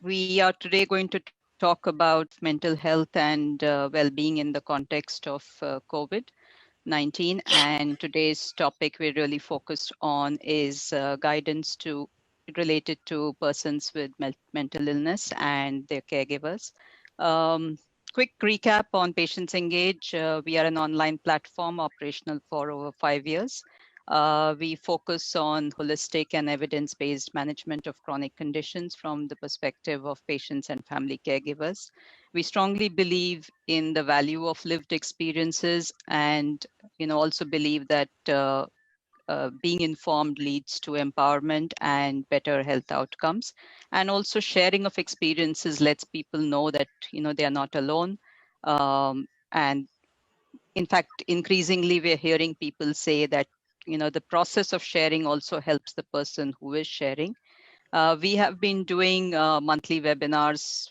We are today going to talk about mental health and well-being in the context of COVID-19. And today's topic we're really focused on is guidance to related to persons with mental illness and their caregivers. Um, Quick recap on Patients Engage. We are an online platform operational for over 5 years. We focus on holistic and evidence-based management of chronic conditions from the perspective of patients and family caregivers. We strongly believe in the value of lived experiences, and also believe that being informed leads to empowerment and better health outcomes. And also sharing of experiences lets people know that they are not alone. And in fact, increasingly we're hearing people say that the process of sharing also helps the person who is sharing. We have been doing monthly webinars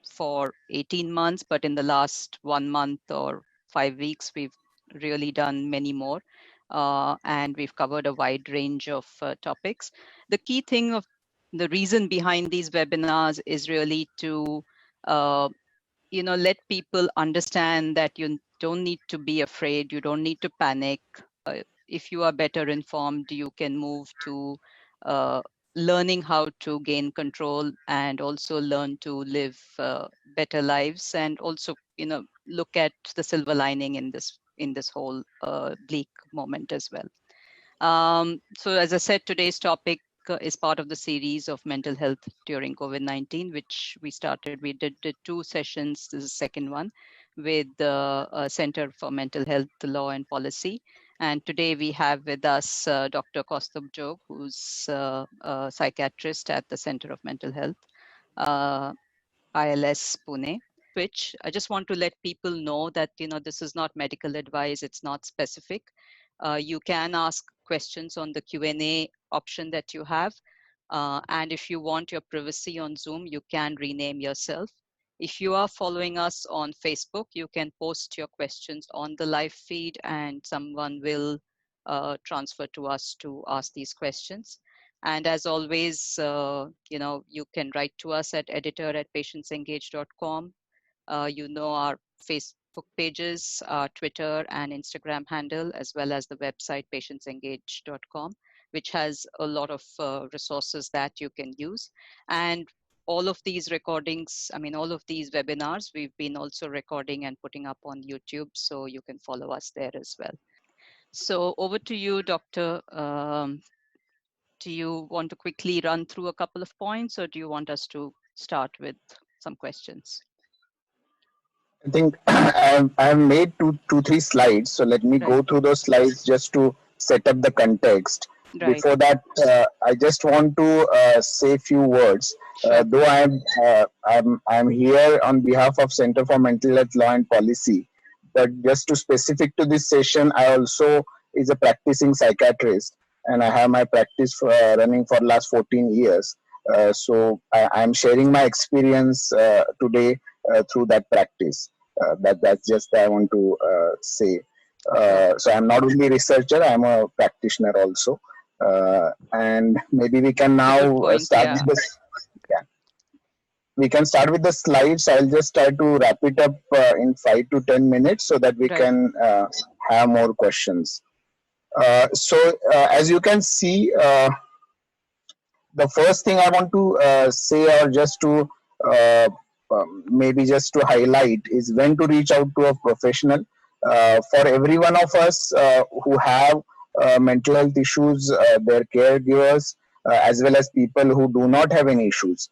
for 18 months, but in the last 1 month or 5 weeks, we've really done many more. And we've covered a wide range of topics. The key thing of the reason behind these webinars is really to uh, let people understand that you don't need to be afraid, you don't need to panic. If you are better informed, you can move to uh, learning how to gain control and also learn to live better lives, and also look at the silver lining in this whole bleak moment as well. So as I said, today's topic is part of the series of mental health during COVID-19, which we started. We did 2 sessions. This is the second one with the Center for Mental Health Law and Policy. And today we have with us Dr. Kaustubh Jog, who's a psychiatrist at the Center of Mental Health, uh, ILS Pune. Which I just want to let people know that this is not medical advice. It's not specific. You can ask questions on the Q&A option that you have. And if you want your privacy on Zoom, you can rename yourself. If you are following us on Facebook, you can post your questions on the live feed and someone will transfer to us to ask these questions. And as always, you can write to us at editor@patientsengage.com. Our Facebook pages, Twitter and Instagram handle, as well as the website patientsengage.com, which has a lot of resources that you can use. And all of these recordings, all of these webinars, we've been also recording and putting up on YouTube, so you can follow us there as well. So over to you, Doctor. Do you want to quickly run through a couple of points, or do you want us to start with some questions? I think I have made three slides. So let me go through those slides just to set up the context. Right. Before that, I just want to say a few words. Sure. Though I'm here on behalf of Center for Mental Health Law and Policy, but just to specific to this session, I also is a practicing psychiatrist, and I have my practice running for last 14 years. So I'm sharing my experience today through that practice. That's just I want to say. So I'm not only a researcher; I'm a practitioner also. And maybe we can now start with this. Yeah. We can start with the slides. I'll just try to wrap it up in 5 to 10 minutes so that we can have more questions. So as you can see, the first thing I want to say, or just to maybe just to highlight, is when to reach out to a professional. For every one of us who have mental health issues, their caregivers, as well as people who do not have any issues,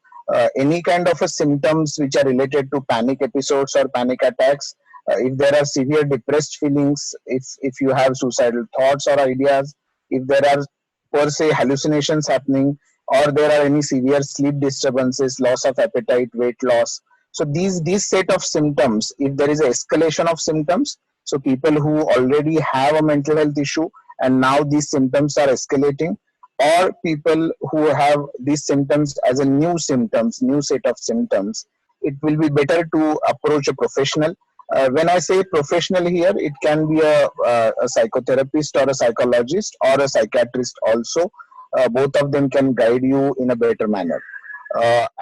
any kind of a symptoms which are related to panic episodes or panic attacks, if there are severe depressed feelings, if you have suicidal thoughts or ideas, if there are per se hallucinations happening, or there are any severe sleep disturbances, loss of appetite, weight loss. So these set of symptoms, if there is an escalation of symptoms, so people who already have a mental health issue and now these symptoms are escalating, or people who have these symptoms as a new set of symptoms, it will be better to approach a professional. When I say professional here, it can be a psychotherapist or a psychologist or a psychiatrist also. Both of them can guide you in a better manner.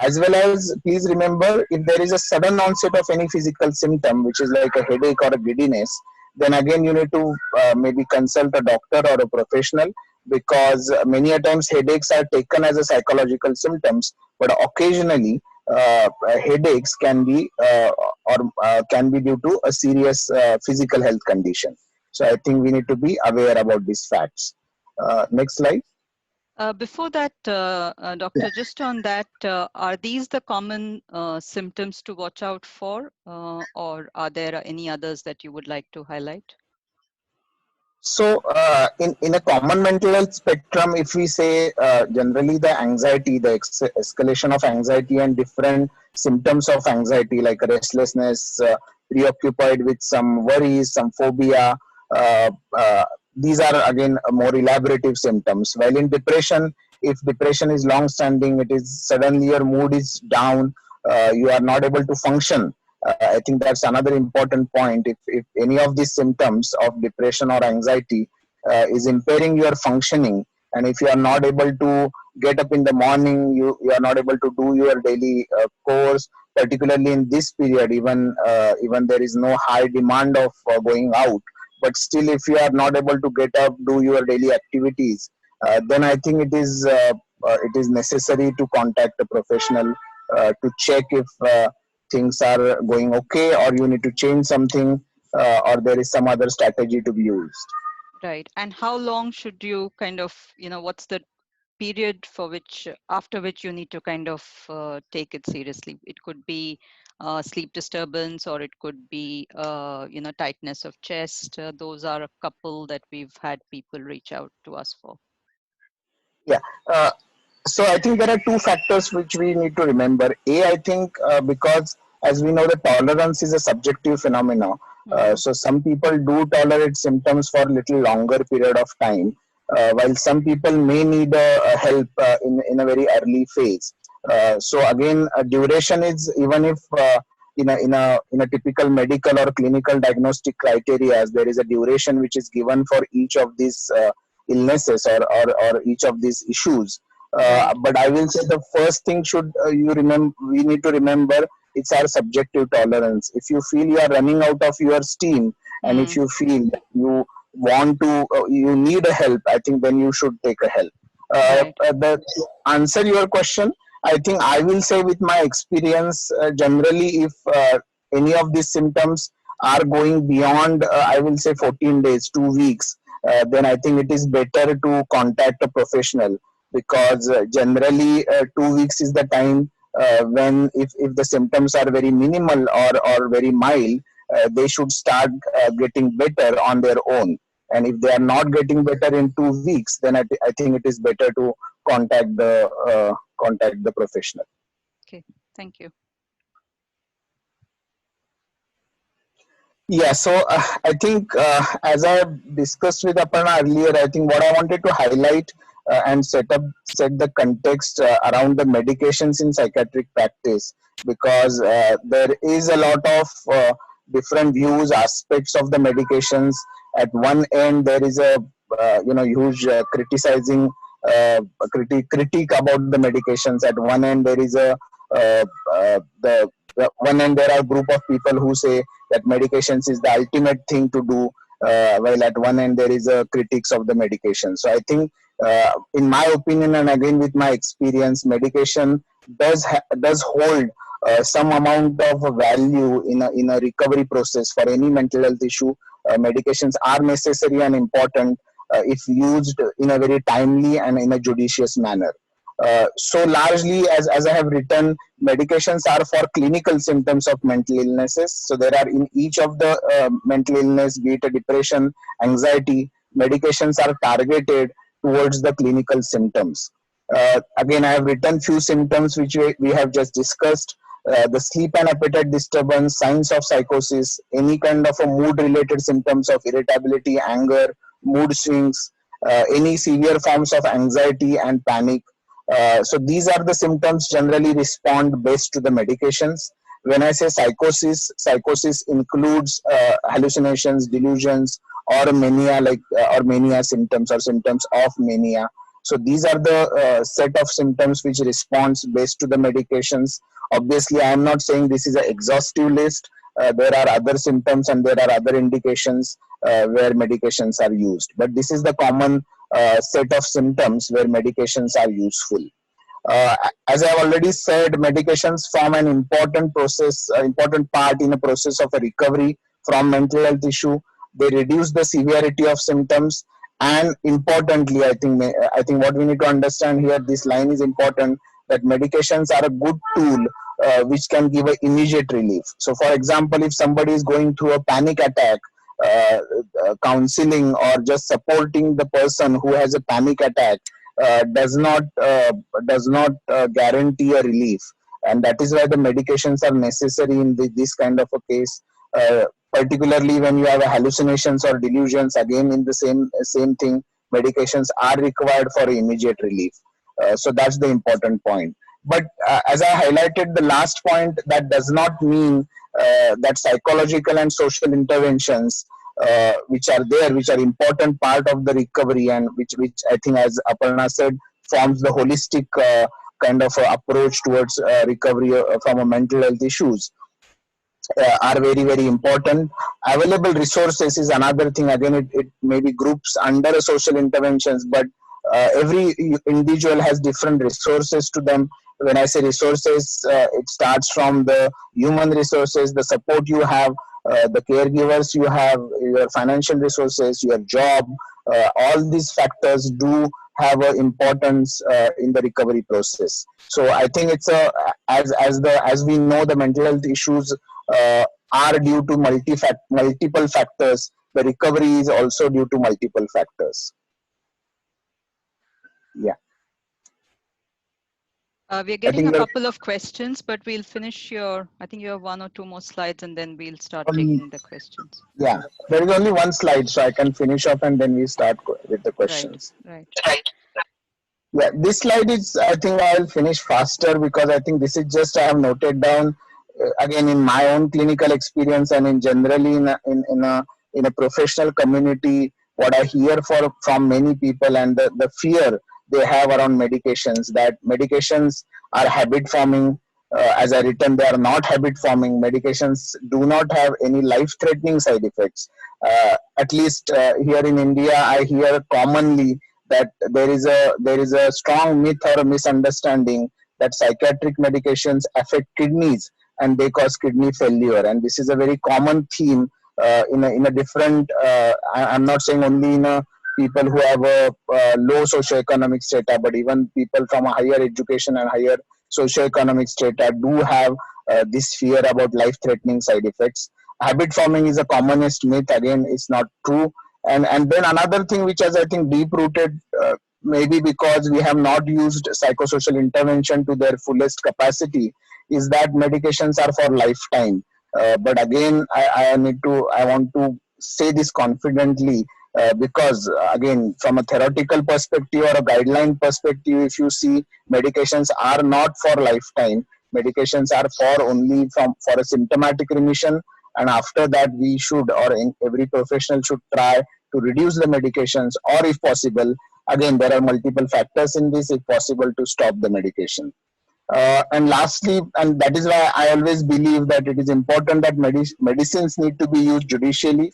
As well as please remember, if there is a sudden onset of any physical symptom, which is like a headache or a giddiness, then again you need to maybe consult a doctor or a professional, because many a times headaches are taken as a psychological symptoms, but occasionally headaches can be can be due to a serious physical health condition. So I think we need to be aware about these facts. Next slide. Before that, Doctor, just on that, are these the common symptoms to watch out for, or are there any others that you would like to highlight? So, in a common mental health spectrum, if we say generally the anxiety, the escalation of anxiety and different symptoms of anxiety like restlessness, preoccupied with some worries, some phobia, uh, uh, these are again more elaborative symptoms. While in depression, if depression is long standing, it is suddenly your mood is down, you are not able to function. I think that's another important point. If any of these symptoms of depression or anxiety is impairing your functioning, and if you are not able to get up in the morning, you are not able to do your daily course, particularly in this period, even there is no high demand of going out, but still if you are not able to get up, do your daily activities, then I think it is necessary to contact a professional to check if things are going okay, or you need to change something, or there is some other strategy to be used. Right. And how long should you kind of, what's the period for which, after which you need to kind of take it seriously? It could be sleep disturbance, or it could be, tightness of chest. Those are a couple that we've had people reach out to us for. Yeah. So I think there are two factors which we need to remember. I think because as we know, the tolerance is a subjective phenomenon. So some people do tolerate symptoms for a little longer period of time, while some people may need a help in a very early phase. So again, duration is, even if in a typical medical or clinical diagnostic criteria, there is a duration which is given for each of these illnesses, or each of these issues. Right. But I will say the first thing should you remember, we need to remember, it's our subjective tolerance. If you feel you are running out of your steam, and if you feel that you want to, you need a help, I think then you should take a help. Right. To answer your question, I think I will say with my experience, generally, if any of these symptoms are going beyond, I will say 14 days, 2 weeks, then I think it is better to contact a professional, because generally 2 weeks is the time when, if the symptoms are very minimal or very mild, they should start getting better on their own. And if they are not getting better in 2 weeks, then I think it is better to contact the professional. Okay. Thank you. Yeah, so I think as I discussed with Aparna earlier, I think what I wanted to highlight and set the context around the medications in psychiatric practice, because there is a lot of different views, aspects of the medications. At one end, there is a huge criticizing critique about the medications. At one end, there is a the one end there are a group of people who say that medications is the ultimate thing to do, while at one end there is a critiques of the medication. So I think, in my opinion, and again with my experience, medication does hold some amount of value in a recovery process for any mental health issue. Medications are necessary and important if used in a very timely and in a judicious manner. So largely, as I have written, medications are for clinical symptoms of mental illnesses. So there are, in each of the mental illness, be it a depression, anxiety, medications are targeted towards the clinical symptoms. Again, I have written few symptoms which we have just discussed. The sleep and appetite disturbance, signs of psychosis, any kind of a mood related symptoms of irritability, anger, mood swings, any severe forms of anxiety and panic. So these are the symptoms generally respond best to the medications. When I say psychosis, psychosis includes hallucinations, delusions, or mania, or mania symptoms, or symptoms of mania. So these are the set of symptoms which responds based to the medications. Obviously, I am not saying this is an exhaustive list. There are other symptoms and there are other indications where medications are used, but this is the common set of symptoms where medications are useful. uh, as I've already said, medications form an important part in the process of a recovery from mental health issue. They reduce the severity of symptoms, and importantly, I think what we need to understand here, this line is important, that medications are a good tool which can give a immediate relief. So, for example, if somebody is going through a panic attack, uh, counseling or just supporting the person who has a panic attack does not guarantee a relief, and that is why the medications are necessary in this kind of a case. Uh, Particularly when you have hallucinations or delusions, again in the same thing, medications are required for immediate relief. So that's the important point. But as I highlighted the last point, that does not mean that psychological and social interventions which are there, which are important part of the recovery, and which I think, as Aparna said, forms the holistic kind of approach towards recovery from a mental health issues, are very very important. Available resources is another thing. Again, it maybe groups under social interventions, but every individual has different resources to them. When I say resources, it starts from the human resources, the support you have, the caregivers you have, your financial resources, your job. All these factors do have an importance in the recovery process. So I think it's a, as we know, the mental health issues uh, are due to multiple factors. The recovery is also due to multiple factors. Yeah, We're I getting think a there couple of questions, but we'll finish I think you have one or two more slides and then we'll start only, taking the questions. yeah, there is only one slide, so I can finish up and then we start with the Right, questions. right. Yeah, this slide is, I think I'll finish faster because I think this is just I have noted down again in my own clinical experience and in generally in a professional community, what I hear from many people, and the fear they have around medications, that medications are habit forming. As I written, they are not habit forming. Medications do not have any life threatening side effects. At least here in India, I hear commonly that there is a strong myth or a misunderstanding that psychiatric medications affect kidneys and they cause kidney failure, and this is a very common theme in a different. I'm not saying only in a people who have a low socioeconomic strata, but even people from a higher education and higher socioeconomic strata do have this fear about life-threatening side effects. Habit forming is a commonest myth. Again, it's not true. And then another thing which is, I think, deep rooted, maybe because we have not used psychosocial intervention to their fullest capacity, is that medications are for lifetime. But again, I want to say this confidently, because again, from a theoretical perspective or a guideline perspective, if you see, medications are not for lifetime. Medications are for only for a symptomatic remission, and after that we should, or every professional should try to reduce the medications, or if possible, again there are multiple factors in this, if possible, to stop the medication. And lastly, and that is why I always believe that it is important that medicines need to be used judicially.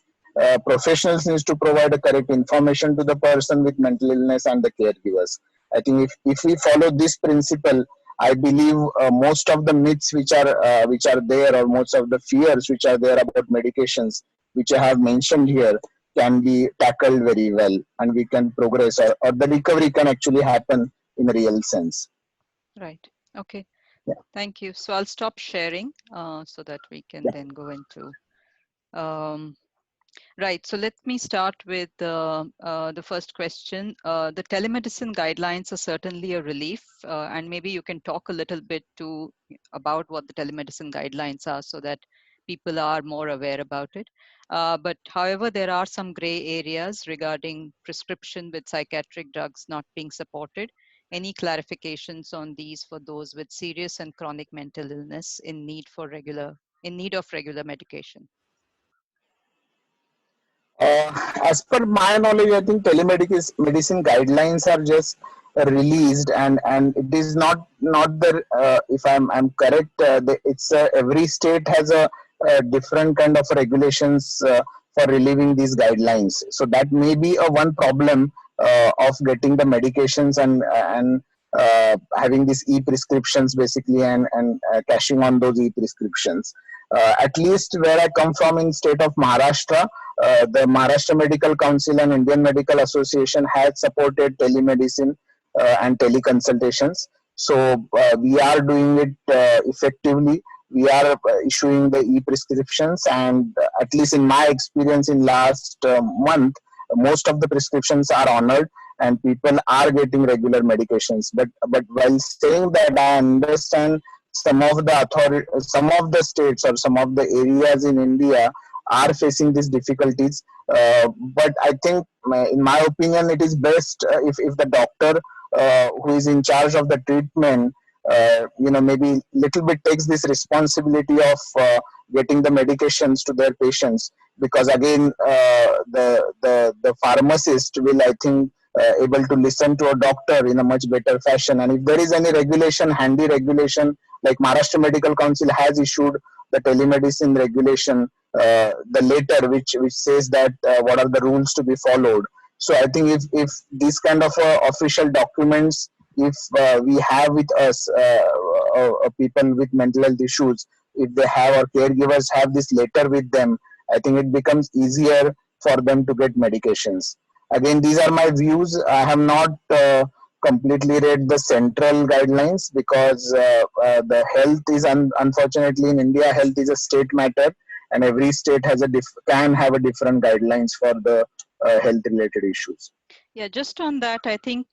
Professionals needs to provide a correct information to the person with mental illness and the caregivers. I think if we follow this principle, I believe most of the myths which are there, or most of the fears which are there about medications, which I have mentioned here, can be tackled very well, and we can progress, or the recovery can actually happen in a real sense. Right. Okay. Yeah, Thank you. So I'll stop sharing so that we can yeah. then go into. Um, right. So let me start with the first question. The telemedicine guidelines are certainly a relief, and maybe you can talk a little bit about what the telemedicine guidelines are so that people are more aware about it. But however, there are some gray areas regarding prescription with psychiatric drugs not being supported. Any clarifications on these for those with serious and chronic mental illness in need of regular medication? As per my knowledge, I think telemedicine guidelines are just released, and it is not the if I'm correct, it's every state has a different kind of regulations for relieving these guidelines. So that may be a one problem of getting the medications and having these e-prescriptions basically, and cashing on those e-prescriptions. At least where I come from in state of Maharashtra, the Maharashtra Medical Council and Indian Medical Association has supported telemedicine and teleconsultations. So we are doing it effectively. We are issuing the e-prescriptions, and at least in my experience in last month, most of the prescriptions are honored and people are getting regular medications. But while saying that, I understand some of the states or some of the areas in India are facing these difficulties. But I think, in my opinion, it is best if the doctor who is in charge of the treatment, maybe little bit takes this responsibility of getting the medications to their patients. Because again, the pharmacist will, I think, able to listen to a doctor in a much better fashion. And if there is any regulation, handy regulation, like Maharashtra Medical Council has issued the telemedicine regulation, the letter which says that what are the rules to be followed. So I think if these kind of official documents, if we have with us people with mental health issues, if they have, or caregivers have this letter with them, I think it becomes easier for them to get medications. Again, these are my views. I have not completely read the central guidelines, because the health is unfortunately in India, health is a state matter, and every state has can have a different guidelines for the health related issues. Yeah, just on that, I think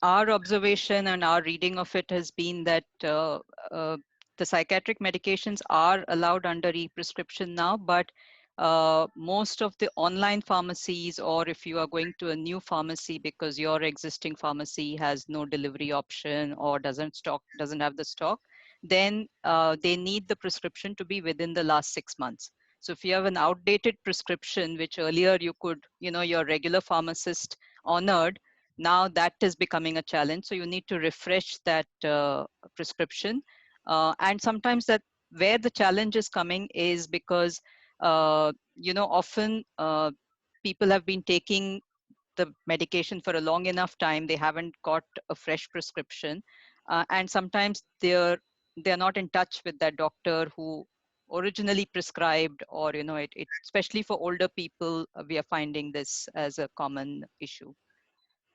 our observation and our reading of it has been that the psychiatric medications are allowed under e-prescription now, but most of the online pharmacies, or if you are going to a new pharmacy because your existing pharmacy has no delivery option or doesn't have the stock, then they need the prescription to be within the last 6 months. So if you have an outdated prescription, which earlier you could, your regular pharmacist honored, now that is becoming a challenge. So you need to refresh that prescription. And sometimes that where the challenge is coming is because, often people have been taking the medication for a long enough time, they haven't got a fresh prescription. And sometimes they're not in touch with that doctor who originally prescribed, or, especially for older people, we are finding this as a common issue.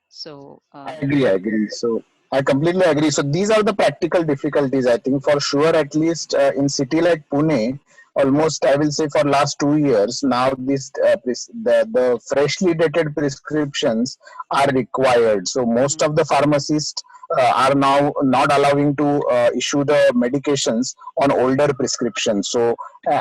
So I agree. I agree. So I completely agree. So these are the practical difficulties. I think for sure, at least in city like Pune, almost I will say for last 2 years now, the freshly dated prescriptions are required. So most of the pharmacists are now not allowing to issue the medications on older prescriptions. So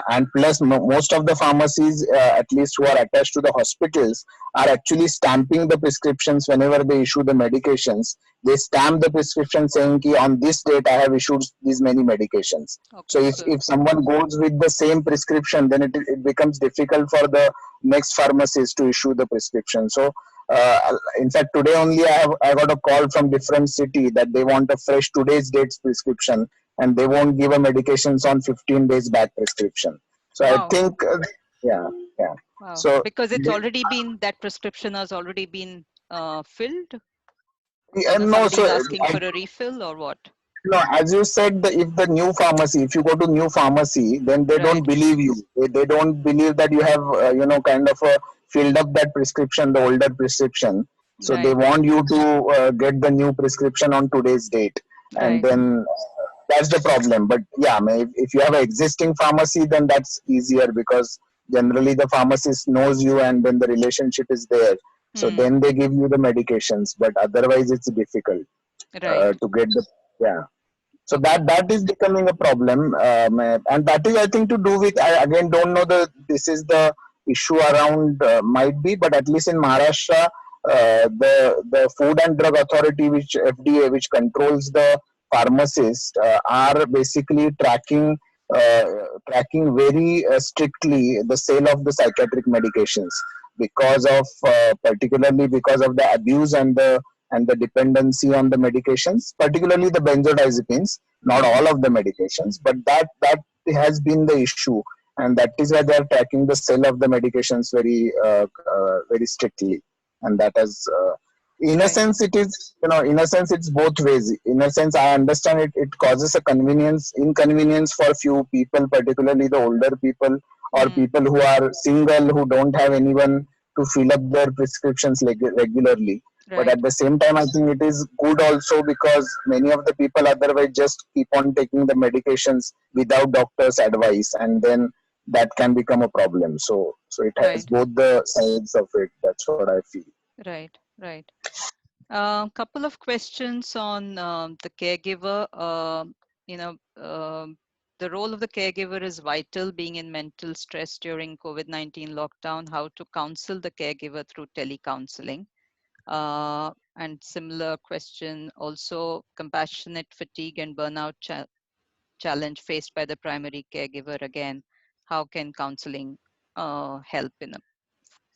and plus most of the pharmacies, at least who are attached to the hospitals, are actually stamping the prescriptions whenever they issue the medications. They stamp the prescription saying ki on this date I have issued these many medications. So okay, if someone goes with the same prescription, then it becomes difficult for the next pharmacist to issue the prescription. So in fact, today only I got a call from different city that they want a fresh today's dates prescription, and they won't give a medications on 15 days back prescription. So I wow. think, yeah, yeah. Wow, So because it's already been, that prescription has already been filled. no, Somebody so is asking for a refill or what? no, as you said, if the new pharmacy, if you go to new pharmacy, then they don't Right, believe you. They don't believe that you have, kind of filled up that prescription, the older prescription. So they right, want you to get the new prescription on today's date, and right. then that's the problem. But yeah, I mean, if you have an existing pharmacy, then that's easier, because generally the pharmacist knows you, and then the relationship is there. So Hmm. then they give you the medications, but otherwise it's difficult Right. to get the, yeah. So that is becoming a problem, and that is, I think, to do with, I again don't know the this is the issue around, might be, but at least in Maharashtra, the Food and Drug Authority, which FDA, which controls the pharmacists, are basically uh, tracking very strictly the sale of the psychiatric medications. because of particularly because of the abuse and the dependency on the medications, particularly the benzodiazepines, not Mm, all of the medications, but that has been the issue, and that is why they are tracking the sale of the medications very strictly, and that has in a right. sense it is, in a sense it's both ways. In a sense I understand it causes a inconvenience for few people, particularly the older people or Mm, people who are single, who don't have anyone to fill up their prescriptions regularly. But right. at the same time, I think it is good also, because many of the people otherwise just keep on taking the medications without doctor's advice, and then that can become a problem. So it has Right. both the sides of it. That's what I feel. Right. Right. Couple of questions on the caregiver. You know, the role of the caregiver is vital, being in mental stress during COVID-19 lockdown. How to counsel the caregiver through telecounseling? And similar question also, compassionate fatigue and burnout challenge faced by the primary caregiver. Again, how can counseling help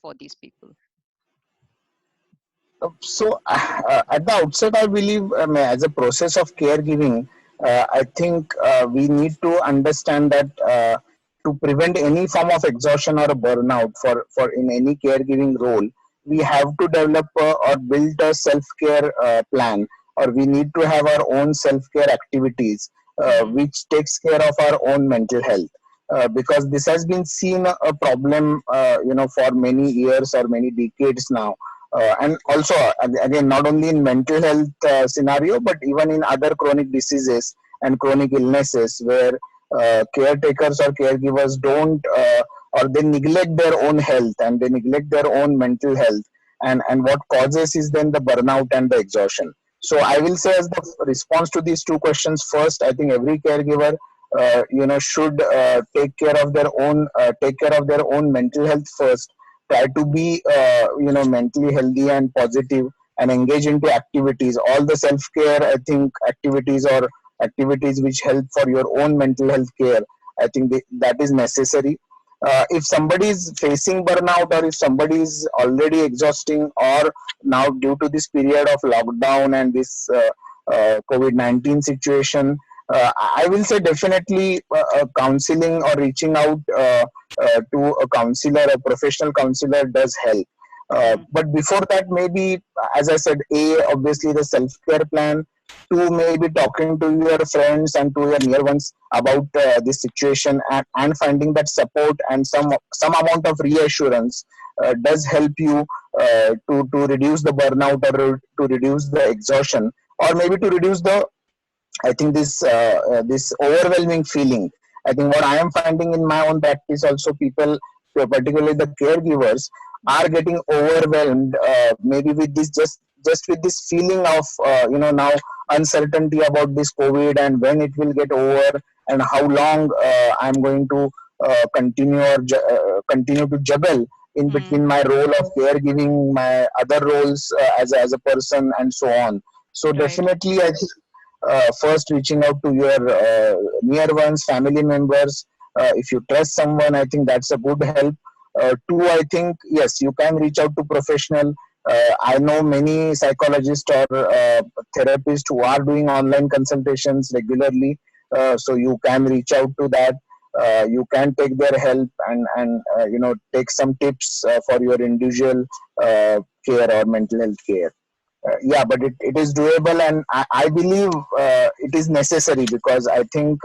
for these people? So at the outset, I believe, as a process of caregiving, I think we need to understand that to prevent any form of exhaustion or a burnout for in any caregiving role, we Mm, have to develop or build a self-care plan, or we need to have our own self-care activities, mm, which takes care of our own mental health. Because this has been seen a problem, for many years or many decades now, and also again, not only in mental health scenario, but even in other chronic diseases and chronic illnesses, where caretakers or caregivers don't, or they neglect their own health, and they neglect their own mental health, and what causes is then the burnout and the exhaustion. So I will say, as the response to these two questions, first, I think every caregiver should take care of their own mental health first, try to be mentally healthy and positive, and engage into activities, all the self care, I think, activities, or activities which help for your own mental health care. I think that is necessary. If somebody is facing burnout, or if somebody is already exhausting, or now due to this period of lockdown and this COVID-19 situation, I will say definitely counseling or reaching out to a counselor, a professional counselor, does help. mm, But before that, maybe, as I said, obviously the self care plan. Two, maybe talking to your friends and to your near ones about this situation, and finding that support and some amount of reassurance does help you to reduce the burnout, or to reduce the exhaustion, or maybe to reduce the, I think, this overwhelming feeling. I think what I am finding in my own practice also, people, particularly the caregivers, are mm, getting overwhelmed, maybe with this, just with this feeling of now uncertainty about this COVID, and when it will get over, and how long I'm going to continue to juggle in mm, between my role of caregiving, my other roles as a person, and so on. So right. definitely, I think first, reaching out to your near ones, family members. If you trust someone, I think that's a good help. Two, I think, yes, you can reach out to professional. I know many psychologists or therapists who are doing online consultations regularly, so you can reach out to that. You can take their help, and take some tips for your individual care or mental health care. Yeah, but it is doable, and I believe it is necessary, because I think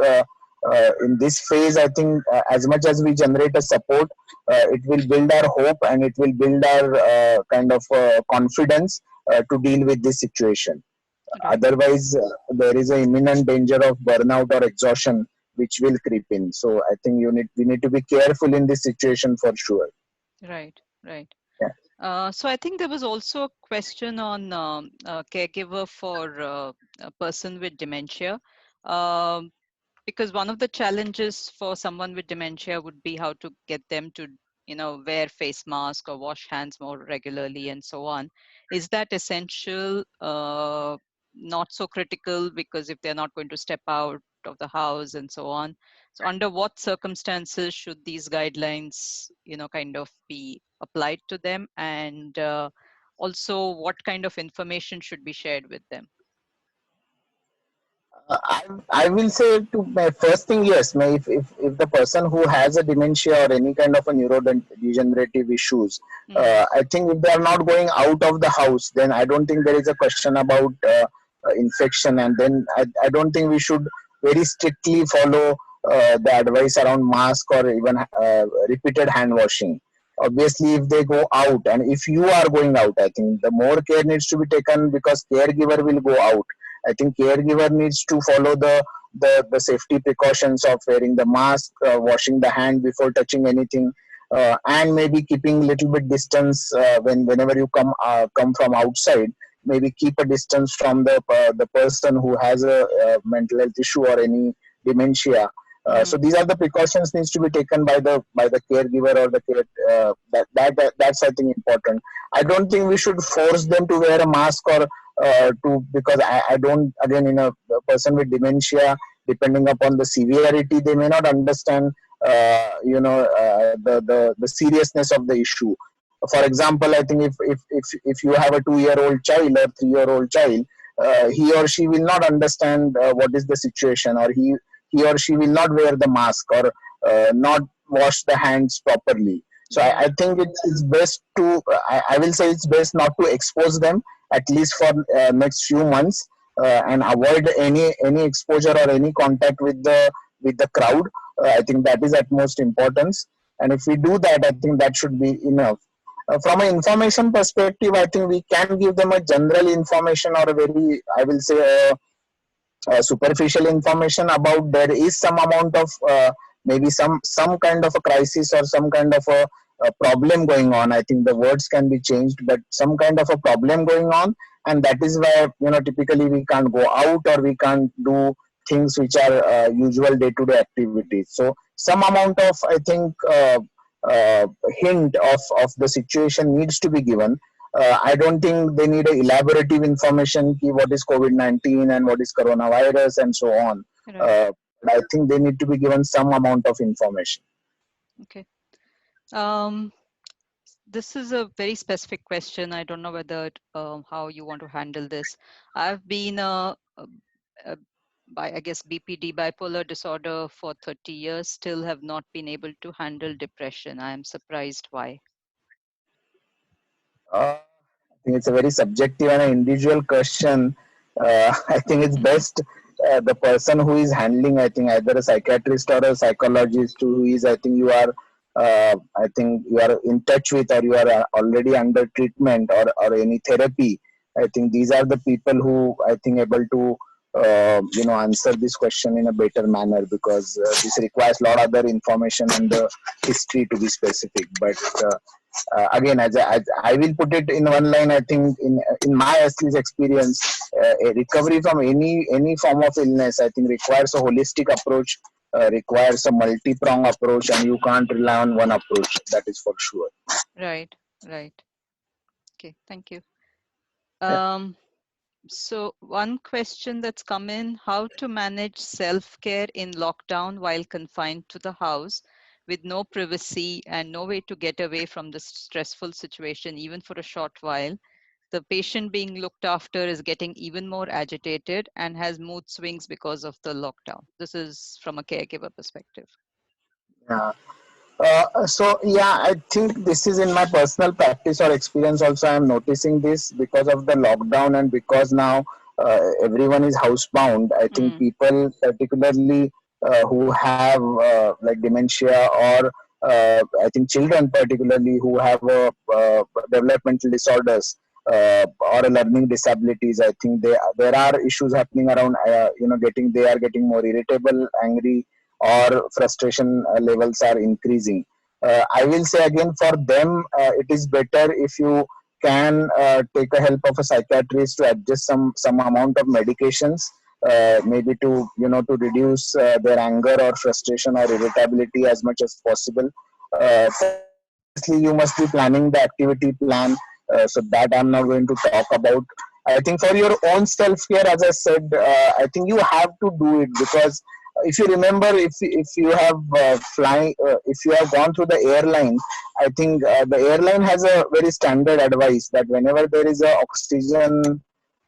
in this phase, I think as much as we generate a support, it will build our hope, and it will build our kind of confidence to deal with this situation. Right. Otherwise, there is an imminent danger of burnout or exhaustion which will creep in. So I think we need to be careful in this situation for sure. Right. Right. Yeah. So I think there was also a question on caregiver for a person with dementia. Um, because one of the challenges for someone with dementia would be how to get them to wear face mask or wash hands more regularly and so on. Is that essential? Not so critical, because if they're not going to step out, of the house and so on. So under what circumstances should these guidelines, kind of be applied to them, and also what kind of information should be shared with them? I will say to my first thing, yes. If the person who has a dementia or any kind of a neurodegenerative issues, Mm, I think if they are not going out of the house, then I don't think there is a question about infection. And then I don't think we should very strictly follow the advice around mask or even repeated hand washing. Obviously, if they go out and if you are going out, I think the more care needs to be taken because caregiver will go out. I think caregiver needs to follow the safety precautions of wearing the mask, washing the hand before touching anything, and maybe keeping little bit distance whenever you come from outside. Maybe keep a distance from the person who has a mental health issue or any dementia. So mm, these are the precautions needs to be taken by the caregiver or the care. That's I think important. I don't think we should force them to wear a mask or to because I don't again in a person with dementia, depending upon the severity, they may not understand the seriousness of the issue. For example, I think if you have a 2 year old child or 3 year old child, he or she will not understand what is the situation, or he or she will not wear the mask or not wash the hands properly. So mm, I think it's best to I will say it's best not to expose them at least for next few months, and avoid any exposure or any contact with the crowd. I think that is at most importance, and if we do that, I think that should be enough. From an information perspective, I think we can give them a general information or a very, I will say, superficial information about there is some amount of maybe some kind of a crisis or some kind of a problem going on. I think the words can be changed, but some kind of a problem going on, and that is why typically we can't go out or we can't do things which are usual day-to-day activities. So some amount of I think uh, hint of the situation needs to be given. I don't think they need a elaborative information what is COVID-19 and what is coronavirus and so on. right. Uh, I think they need to be given some amount of information. Okay. Um, this is a very specific question. I don't know whether how you want to handle this. I've been a by I guess BPD, bipolar disorder, for 30 years. Still have not been able to handle depression. I am surprised why. I think it's a very subjective and an individual question. I think it's best the person who is handling, I think either a psychiatrist or a psychologist who is, I think you are in touch with, or you are already under treatment or any therapy. I think these are the people who I think able to answer this question in a better manner, because this requires a lot other information and the history to be specific. But again, as I will put it in one line, I think in my at least experience, a recovery from any form of illness, I think requires a holistic approach, requires a multi-prong approach, and you can't rely on one approach. That is for sure. Right, right. Okay, thank you. Yeah. So one question that's come in: how to manage self-care in lockdown while confined to the house with no privacy and no way to get away from the stressful situation, even for a short while. The patient being looked after is getting even more agitated and has mood swings because of the lockdown. This is from a caregiver perspective. Yeah. So yeah, I think this is in my personal practice or experience also. I am noticing this because of the lockdown, and because now everyone is housebound. I think Mm, people, particularly who have like dementia, or I think children, particularly who have developmental disorders or learning disabilities. I think there are issues happening around. Getting they are getting more irritable, angry, or frustration levels are increasing. I will say again, for them, it is better if you can take a help of a psychiatrist to adjust some amount of medications, maybe to reduce their anger or frustration or irritability as much as possible. Obviously, you must be planning the activity plan, so that I'm not going to talk about. I think for your own self care, as I said, I think you have to do it, because if you remember, if you have if you have gone through the airline, I think the airline has a very standard advice that whenever there is a oxygen,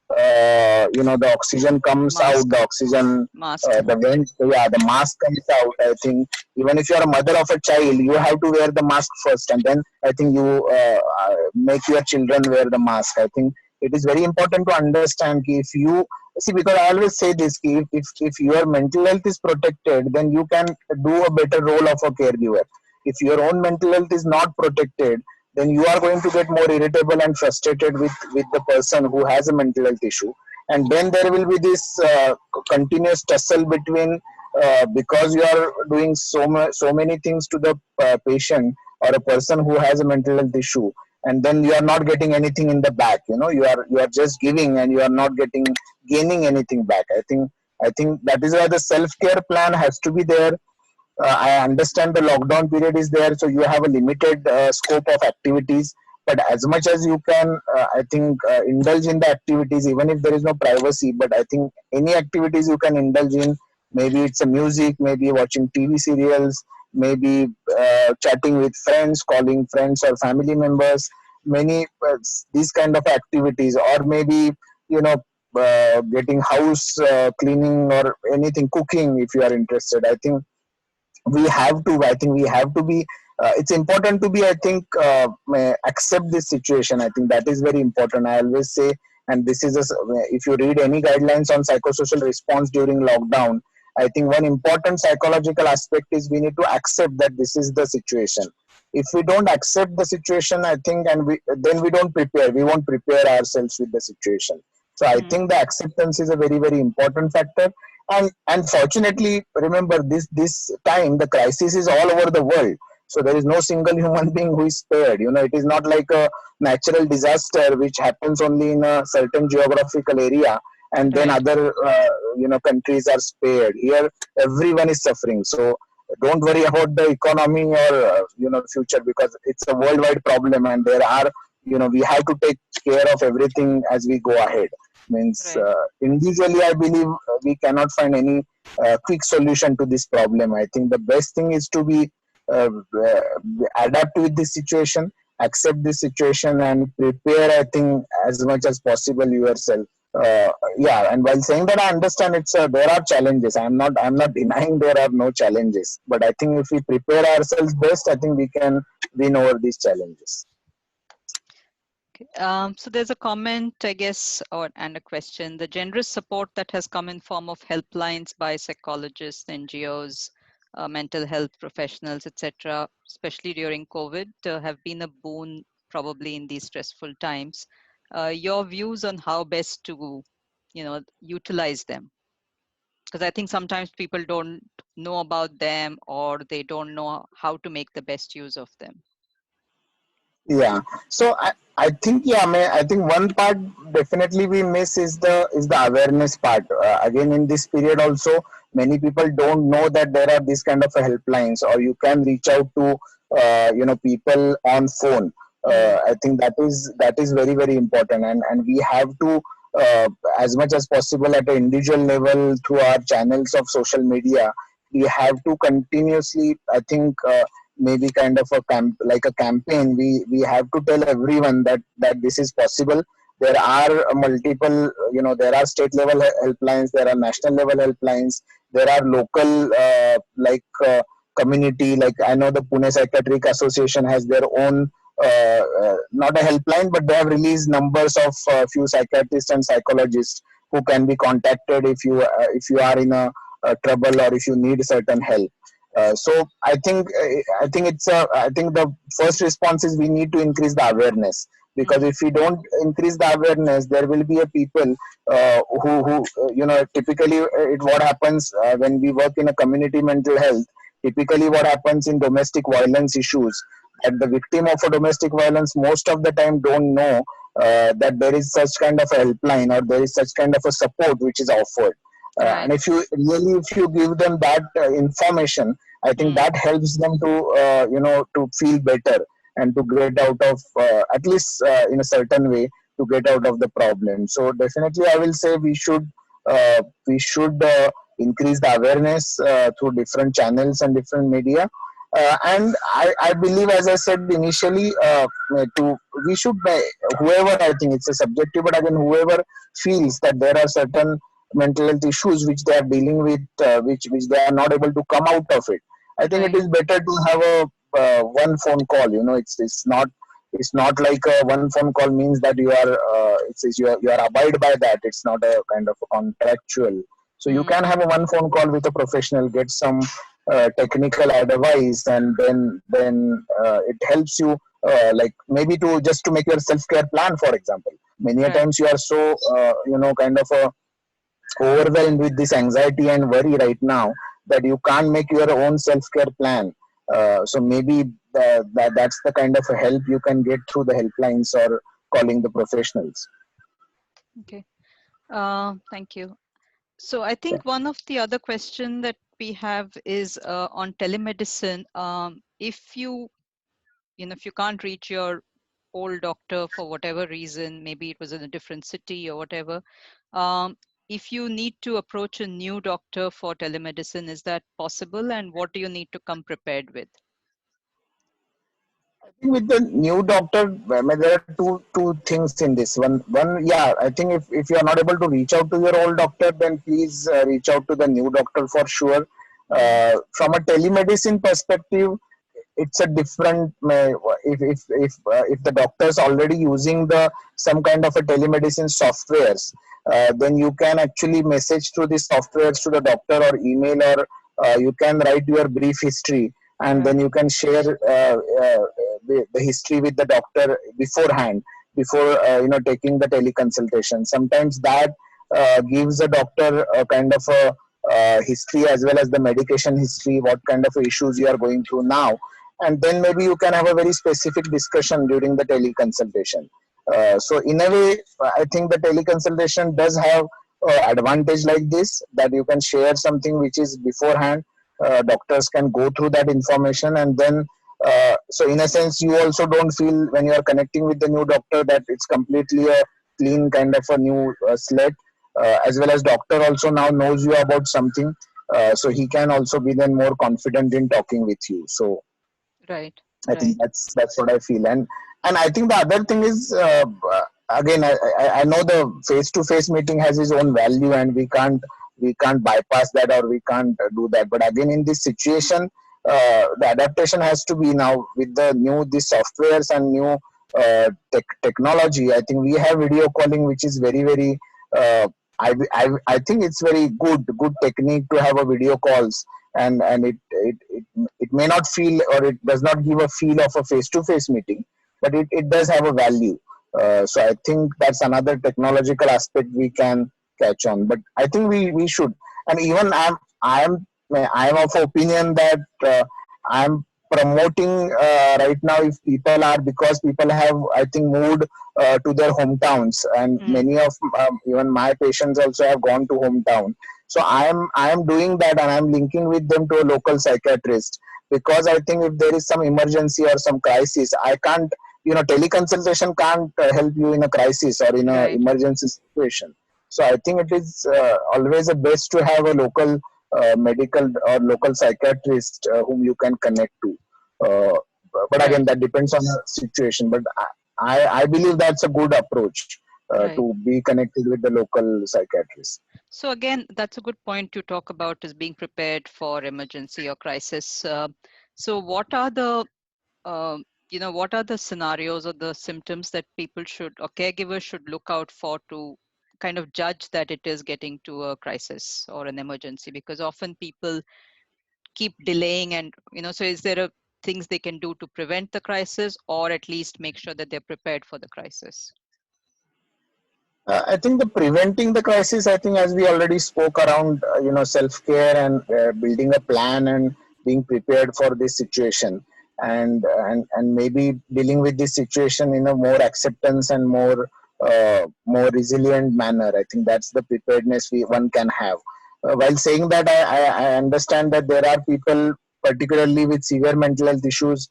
the oxygen comes out, Mask, the oxygen, mask. the vent, yeah, the mask comes out. I think even if you are a mother of a child, you have to wear the mask first, and then I think you make your children wear the mask. I think it is very important to understand ki if you see, because I always say this ki if your mental health is protected, then you can do a better role of a caregiver. If your own mental health is not protected, then you are going to get more irritable and frustrated with the person who has a mental health issue, and then there will be this continuous tussle between, because you are doing so many things to the patient or a person who has a mental health issue, and then you are not getting anything in the back. You are just giving, and you are not gaining anything back. I think that is why the self care plan has to be there. I understand the lockdown period is there, so you have a limited scope of activities. But as much as you can, I think indulge in the activities, even if there is no privacy. But I think any activities you can indulge in, maybe it's a music, maybe watching TV serials, maybe chatting with friends, calling friends or family members, many these kind of activities, or maybe you know. Getting house cleaning or anything, cooking, if you are interested. I think we have to be, it's important to be, I think, accept this situation. I think that is very important. I always say, and this is if you read any guidelines on psychosocial response during lockdown, I think one important psychological aspect is we need to accept that this is the situation. If we don't accept the situation, I think, and then we don't prepare, we won't prepare ourselves with the situation. So I Mm, think the acceptance is a very, very important factor. And fortunately, remember, this time the crisis is all over the world, so there is no single human being who is spared. It is not like a natural disaster which happens only in a certain geographical area, and then right. other countries are spared. Here everyone is suffering, so don't worry about the economy or future, because it's a worldwide problem, and there are, we have to take care of everything as we go ahead. Means Right. individually, I believe we cannot find any quick solution to this problem. I think the best thing is to be uh, uh, adapt with this situation, accept this situation, and prepare, I think, as much as possible yourself. Yeah, and while saying that, I understand there are challenges. I'm not denying there are no challenges, but I think if we prepare ourselves best, I think we can win over these challenges. Okay. So there's a comment, I guess, and a question. The generous support that has come in form of helplines by psychologists, NGOs, mental health professionals, etc., especially during COVID, have been a boon probably in these stressful times. Your views on how best to, utilize them? Because I think sometimes people don't know about them, or they don't know how to make the best use of them. Yeah. So I think, yeah, I think one part definitely we miss is the awareness part. Again, in this period also, many people don't know that there are these kind of helplines, or you can reach out to people on phone. Hmm. I think that is very, very important, and we have to, as much as possible at an individual level, through our channels of social media, we have to continuously, I think, maybe kind of like a campaign. We have to tell everyone that this is possible. There are multiple, there are state level helplines, there are national level helplines, there are local, community, like I know the Pune Psychiatric Association has their own, not a helpline, but they have released numbers of few psychiatrists and psychologists who can be contacted if you are in a trouble, or if you need certain help. So I think the first response is we need to increase the awareness, because Hmm. if we don't increase the awareness, there will be a people who typically, what happens when we work in a community mental health. Typically, what happens in domestic violence issues, that the victim of a domestic violence most of the time don't know that there is such kind of a helpline, or there is such kind of a support which is offered. And Right. if you give them that information, I think Hmm. that helps them to to feel better, and to get out of, at least in a certain way, to get out of the problem. So definitely, I will say we should increase the awareness through different channels and different media. And I believe, as I said initially, to we should whoever, I think it's a subjective, but again, whoever feels that there are certain mental health issues which they are dealing with, which they are not able to come out of it. I think it Right. is better to have a one phone call. It's not like one phone call means that you are abide by that. It's not a kind of a contractual. So you Mm. can have a one phone call with a professional, get some technical advice, and then it helps you, like maybe to just to make your self care plan, for example. Many a Right. times you are so kind of overwhelmed with this anxiety and worry right now that you can't make your own self care plan. So maybe that's the kind of help you can get through the helplines or calling the professionals. Okay. Thank you. So I Yeah. think one of the other question that we have is on telemedicine. If you can't reach your old doctor for whatever reason, maybe it was in a different city or whatever, um, if you need to approach a new doctor for telemedicine, is that possible? And what do you need to come prepared with? I think with the new doctor, I mean, there are two things in this. One, yeah, I think if you are not able to reach out to your old doctor, then please reach out to the new doctor for sure. Mm. From a telemedicine perspective, it's a different, if the doctor is already using the some kind of a telemedicine softwares, then you can actually message through the softwares to the doctor or email, or you can write your brief history, and then Right. you can share the history with the doctor beforehand, before taking the teleconsultation. Sometimes that gives the doctor a kind of a history, as well as the medication history, what kind of issues you are going through now, and then maybe you can have a very specific discussion during the teleconsultation. So in a way, I think the teleconsultation does have advantage like this, that you can share something which is beforehand. Doctors can go through that information, and then so in a sense, you also don't feel when you are connecting with the new doctor that it's completely a clean kind of a new slate. As well as doctor also now knows you about something, so he can also be then more confident in talking with you. So Right. I think Right. that's what I feel. And I think the other thing is, again, I know the face to face meeting has its own value, and we can't bypass that, or we can't do that. But again, in this situation, the adaptation has to be now with the new these softwares and new technology. I think we have video calling, which is very very. I think it's very good technique to have a video calls, and it may not feel, or it does not give a feel of a face to face meeting, but it does have a value. So I think that's another technological aspect we can catch on. But I think we should, and even I'm of opinion that I'm promoting right now, if people are, because people have, I think, moved to their hometowns, and Mm. many of even my patients also have gone to hometown. So I am doing that, and I'm linking with them to a local psychiatrist, because I think if there is some emergency or some crisis, I can't, teleconsultation can't help you in a crisis or in a Right. emergency situation. So I think it is always a best to have a local medical or local psychiatrist whom you can connect to. Uh, but again, Right. that depends on the situation. But I believe that's a good approach, Right. to be connected with the local psychiatrist. So again, that's a good point to talk about, is being prepared for emergency or crisis. So what are the what are the scenarios or the symptoms that people should, or caregivers should, look out for to kind of judge that it is getting to a crisis or an emergency? Because often people keep delaying, and so is there a things they can do to prevent the crisis, or at least make sure that they're prepared for the crisis? I think the preventing the crisis, I think, as we already spoke around, self care and building a plan and being prepared for this situation, and maybe dealing with this situation in a more acceptance and more resilient manner. I think that's the preparedness one can have. While saying that, I understand that there are people, particularly with severe mental health issues,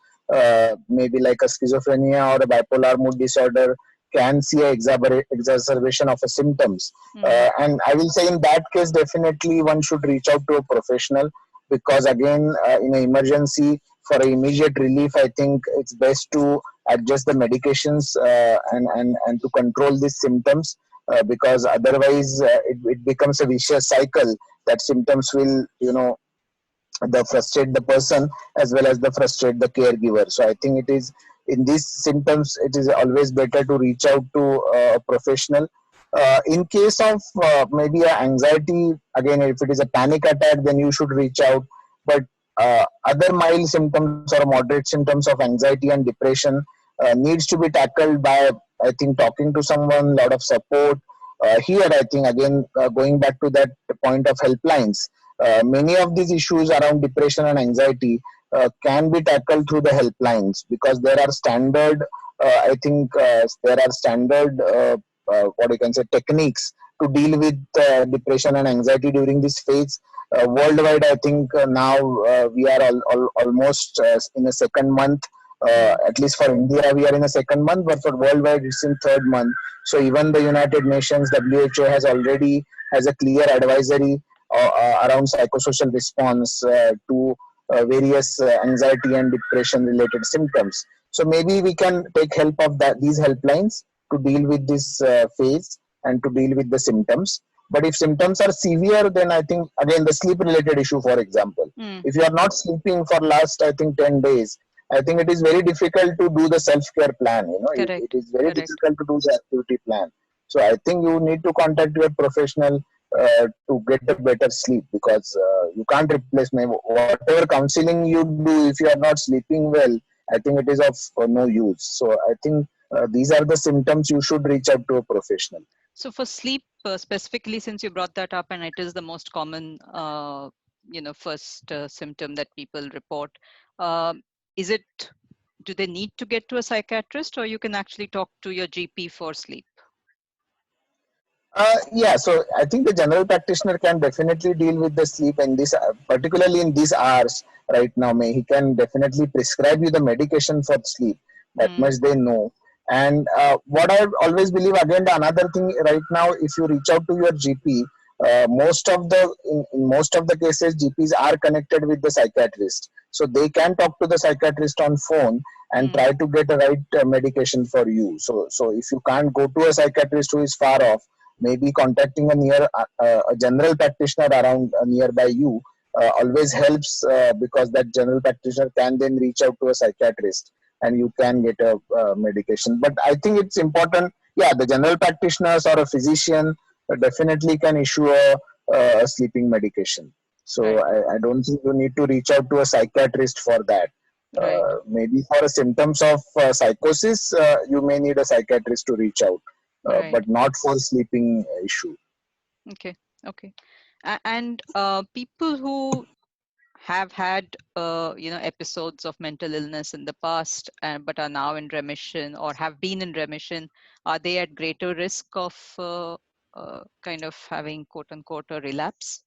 maybe like a schizophrenia or a bipolar mood disorder, can see a exacerbation of a symptoms. Mm. And I will say in that case, definitely one should reach out to a professional, because again, in an emergency for immediate relief, I think it's best to adjust the medications, and to control these symptoms, because otherwise it becomes a vicious cycle that symptoms will, the frustrate the person as well as the frustrate the caregiver. So I think it is in these symptoms it is always better to reach out to a professional. In case of maybe a anxiety, again, if it is a panic attack, then you should reach out. But other mild symptoms or moderate symptoms of anxiety and depression needs to be tackled by, I think, talking to someone, lot of support. Here I think, again, going back to that point of helplines, many of these issues around depression and anxiety can be tackled through the helplines, because there are standard, I think, there are standard, what you can say, techniques to deal with depression and anxiety during this phase. Worldwide, I think now we are almost in a second month. At least for India, we are in a second month, but for worldwide, it's in third month. So even the United Nations WHO has already has a clear advisory around psychosocial response to various anxiety and depression related symptoms. So maybe we can take help of that these helplines to deal with this phase and to deal with the symptoms. But if symptoms are severe, then I think, again, the sleep related issue, for example, Mm. if you are not sleeping for last, I think, 10 days, I think it is very difficult to do the self care plan. It Correct. is very Correct. difficult to do the activity plan. So I think you need to contact your professional to get a better sleep, because you can't replace whatever counseling you do if you are not sleeping well. I think it is of no use. So I think these are the symptoms you should reach out to a professional. So for sleep specifically, since you brought that up, and it is the most common, first symptom that people report, um, is it? Do they need to get to a psychiatrist, or you can actually talk to your GP for sleep? Yeah, so I think the general practitioner can definitely deal with the sleep in this, particularly in these hours right now. May he can definitely prescribe you the medication for sleep. That Mm. much they know. And what I always believe, again, the another thing right now, if you reach out to your GP, most of the in most of the cases, GPs are connected with the psychiatrist, so they can talk to the psychiatrist on phone and Mm. try to get the right medication for you. So if you can't go to a psychiatrist who is far off, maybe contacting a general practitioner around nearby you always helps, because that general practitioner can then reach out to a psychiatrist and you can get a medication. But I think it's important, yeah, the general practitioners or a physician definitely can issue a sleeping medication. So Right. I don't think you need to reach out to a psychiatrist for that. Right. Maybe for symptoms of psychosis, you may need a psychiatrist to reach out, Right. but not for sleeping issue. Okay. Okay. And people who have had episodes of mental illness in the past, but are now in remission or have been in remission, are they at greater risk of kind of having quote unquote a relapse?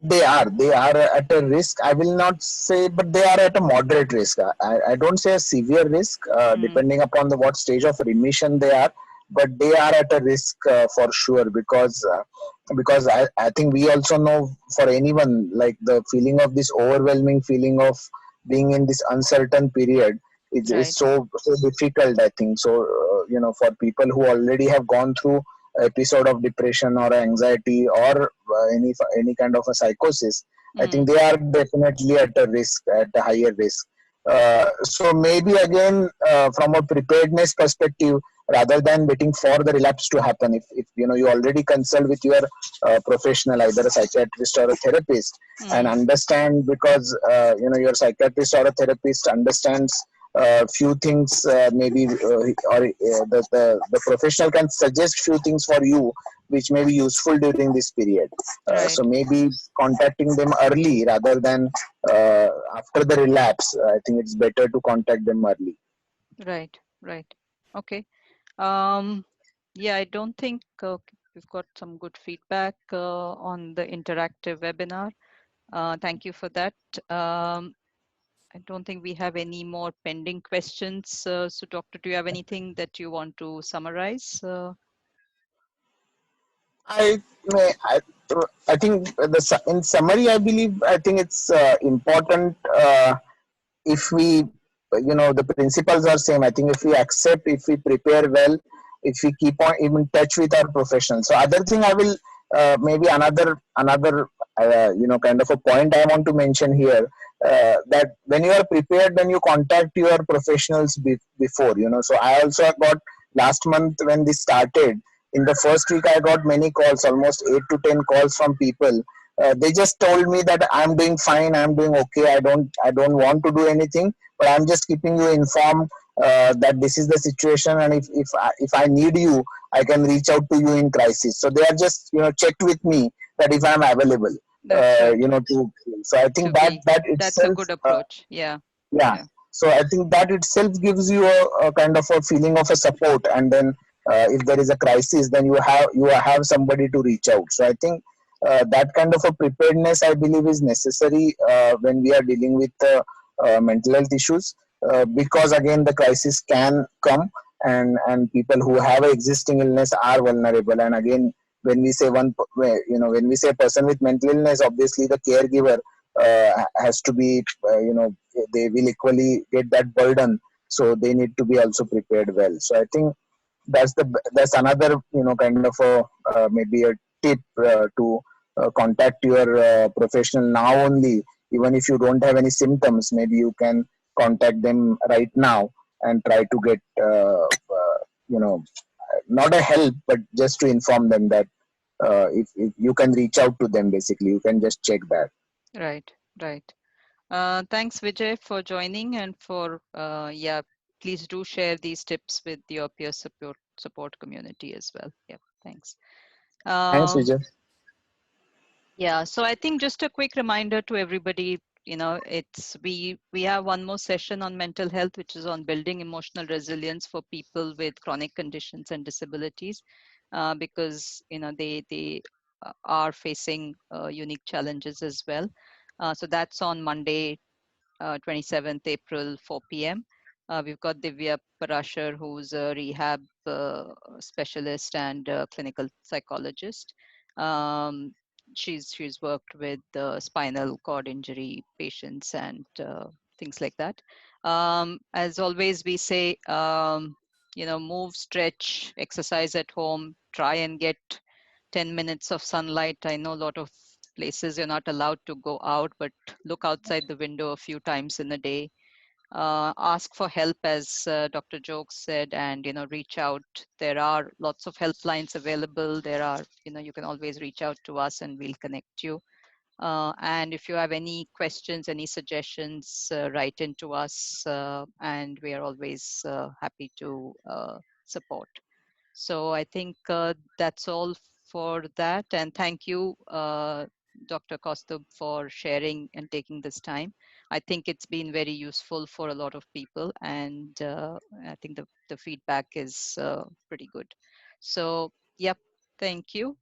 They are at a risk, I will not say, but they are at a moderate risk. I don't say a severe risk, Mm. depending upon the what stage of remission they are, but they are at a risk for sure, because I think we also know, for anyone, like the feeling of this overwhelming feeling of being in this uncertain period is Right. so difficult, I think. So for people who already have gone through episode of depression or anxiety or any kind of a psychosis, I Mm. think they are definitely at a risk, at a higher risk. So maybe again, from a preparedness perspective, rather than waiting for the relapse to happen, if you already consult with your professional, either a psychiatrist or a therapist, and Mm. understand, because your psychiatrist or a therapist understands few things, maybe or the professional can suggest few things for you which may be useful during this period. Right. So maybe contacting them early rather than after the relapse, I think it's better to contact them early. Right. Right. Okay. Um, yeah, I don't think we've got some good feedback on the interactive webinar. Thank you for that. Um, I don't think we have any more pending questions. So, Doctor, do you have anything that you want to summarize? I may I think in summary, I believe I think it's important if we the principles are same. I think if we accept, if we prepare well, if we keep on in touch with our profession. So other thing I will maybe another kind of a point I want to mention here, that when you are prepared, then you contact your professionals before, so I also got last month when this started. In the first week I got many calls, almost 8 to 10 calls from people. They just told me that I'm doing fine, I'm doing okay, I don't want to do anything, but I'm just keeping you informed that this is the situation, and if I need you, I can reach out to you in crisis. So they are just checked with me that if I'm available, That's right. to. So I To think that be, that that's a itself, good approach. Yeah. yeah. Yeah. So I think that itself gives you a kind of a feeling of a support, and then if there is a crisis, then you have somebody to reach out. So I think that kind of a preparedness, I believe, is necessary when we are dealing with mental health issues, because again the crisis can come, and people who have a existing illness are vulnerable. And again, when we say when we say a person with mental illness, obviously the caregiver has to be, they will equally get that burden, so they need to be also prepared well. So I think that's another kind of a maybe a tip to contact your professional now only. Even if you don't have any symptoms, maybe you can contact them right now and try to get you know not a help, but just to inform them that if you can reach out to them, basically you can just check that. Right. Right. Thanks, Vijay, for joining and for, yeah, please do share these tips with your peer support community as well. Yeah, thanks. Thanks, Um, Vijay. yeah, so I think just a quick reminder to everybody, it's we have one more session on mental health, which is on building emotional resilience for people with chronic conditions and disabilities, because they are facing unique challenges as well. So that's on Monday, 27th April, 4 p.m. We've got Divya Parashar, who's a rehab specialist and clinical psychologist. Um, she's worked with spinal cord injury patients and things like that. As always, we say, move, stretch, exercise at home, try and get 10 minutes of sunlight. I know a lot of places you're not allowed to go out, but look outside the window a few times in a day. Ask for help, as Dr. Jokes said, and reach out. There are lots of helplines available. There are, you can always reach out to us, and we'll connect you. And if you have any questions, any suggestions, write into us, and we are always happy to support. So I think that's all for that. And thank you, Dr. Kostub, for sharing and taking this time. I think it's been very useful for a lot of people, and I think the feedback is pretty good. So, yep, thank you.